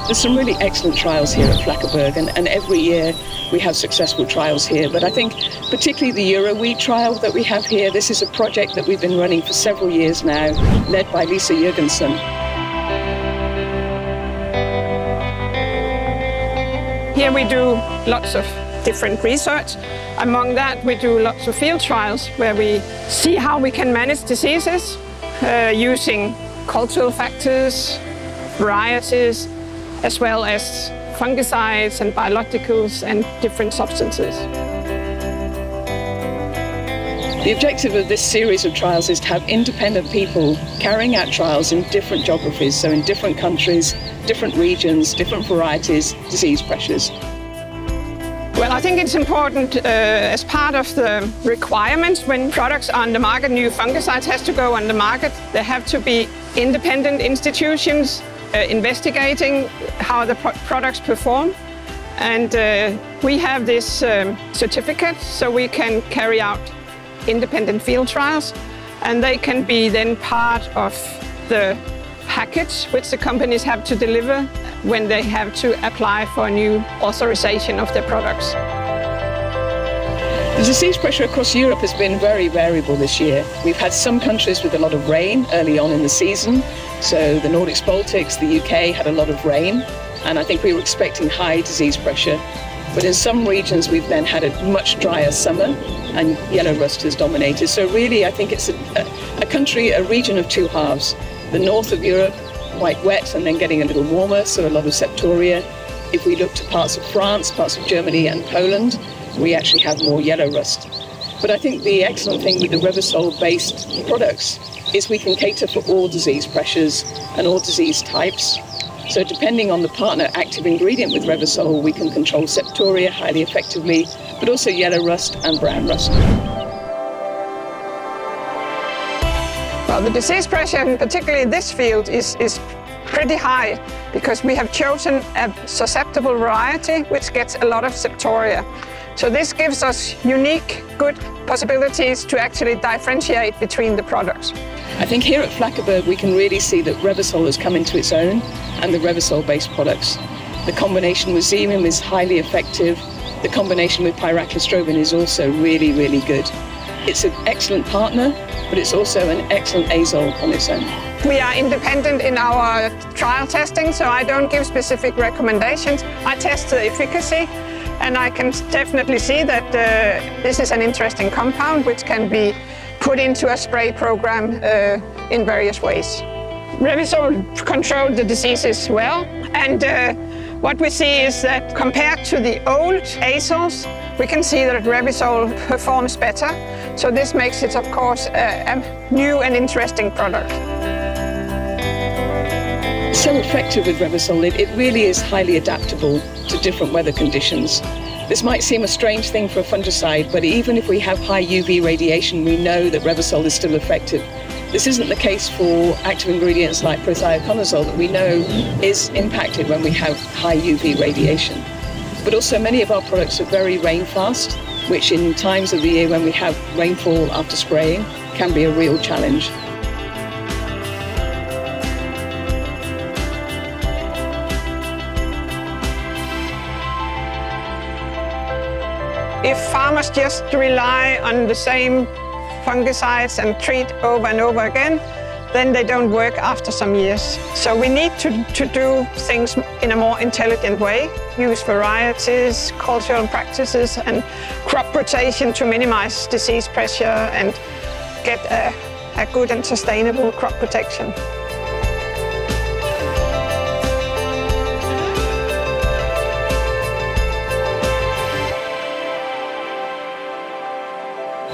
There's some really excellent trials here at Flackerberg, and every year we have successful trials here. But I think particularly the Eurowheat trial that we have here, this is a project that we've been running for several years now, led by Lisa Jurgensen. Here we do lots of different research. Among that, we do lots of field trials where we see how we can manage diseases using cultural factors, varieties, as well as fungicides and biologicals and different substances. The objective of this series of trials is to have independent people carrying out trials in different geographies, so in different countries, different regions, different varieties, disease pressures. Well, I think it's important as part of the requirements when products are on the market, new fungicides has to go on the market. There have to be independent institutions investigating how the products perform. And we have this certificate, so we can carry out independent field trials, and they can be then part of the package which the companies have to deliver when they have to apply for a new authorization of their products. The disease pressure across Europe has been very variable this year. We've had some countries with a lot of rain early on in the season. So the Nordics, Baltics, the UK had a lot of rain, and I think we were expecting high disease pressure. But in some regions we've then had a much drier summer and yellow rust has dominated. So really I think it's a region of two halves. The north of Europe, quite wet and then getting a little warmer, so a lot of septoria. If we look to parts of France, parts of Germany and Poland, we actually have more yellow rust. But I think the excellent thing with the Revysol-based products is we can cater for all disease pressures and all disease types. So depending on the partner active ingredient with Revysol, we can control septoria highly effectively, but also yellow rust and brown rust. Well, the disease pressure, particularly in this field, is pretty high because we have chosen a susceptible variety which gets a lot of septoria. So this gives us unique, good possibilities to actually differentiate between the products. I think here at Flackerberg we can really see that Revysol has come into its own, and the Revysol-based products. The combination with Xemium is highly effective. The combination with pyraclostrobin is also really, really good. It's an excellent partner, but it's also an excellent azole on its own. We are independent in our trial testing, so I don't give specific recommendations. I test the efficacy, and I can definitely see that this is an interesting compound which can be put into a spray program in various ways. Revysol controlled the diseases well, and what we see is that compared to the old azoles, we can see that Revysol performs better. So this makes it, of course, a new and interesting product. So effective with Revysol, it really is highly adaptable to different weather conditions. This might seem a strange thing for a fungicide, but even if we have high UV radiation, we know that Revysol is still effective. This isn't the case for active ingredients like prothioconazole that we know is impacted when we have high UV radiation. But also many of our products are very rain-fast, which in times of the year when we have rainfall after spraying can be a real challenge. If farmers just rely on the same fungicides and treat over and over again, then they don't work after some years. So we need to do things in a more intelligent way, use varieties, cultural practices and crop rotation to minimize disease pressure and get a good and sustainable crop protection.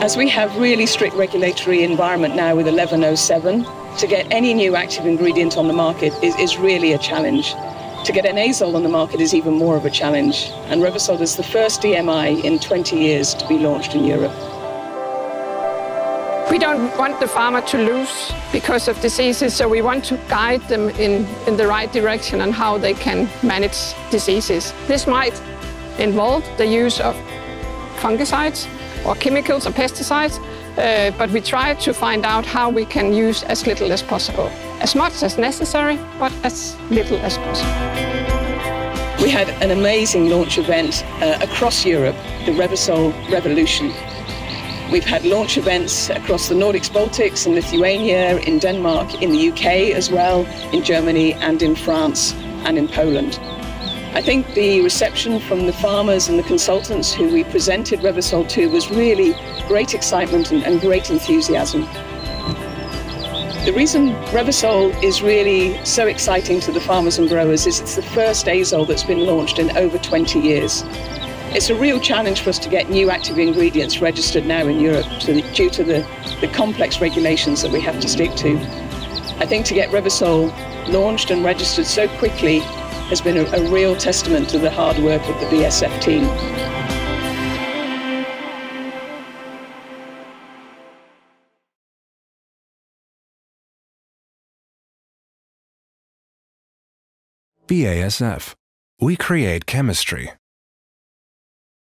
As we have really strict regulatory environment now with 1107, to get any new active ingredient on the market is really a challenge. To get an azole on the market is even more of a challenge. And Revysol is the first DMI in 20 years to be launched in Europe. We don't want the farmer to lose because of diseases, so we want to guide them in the right direction on how they can manage diseases. This might involve the use of fungicides or chemicals or pesticides, but we try to find out how we can use as little as possible. As much as necessary, but as little as possible. We had an amazing launch event across Europe, the Revysol Revolution. We've had launch events across the Nordics, Baltics, in Lithuania, in Denmark, in the UK as well, in Germany and in France and in Poland. I think the reception from the farmers and the consultants who we presented Revysol to was really great excitement and great enthusiasm. The reason Revysol is really so exciting to the farmers and growers is it's the first azole that's been launched in over 20 years. It's a real challenge for us to get new active ingredients registered now in Europe due to the complex regulations that we have to stick to. I think to get Revysol launched and registered so quickly has been a real testament to the hard work of the BASF team. BASF. We create chemistry.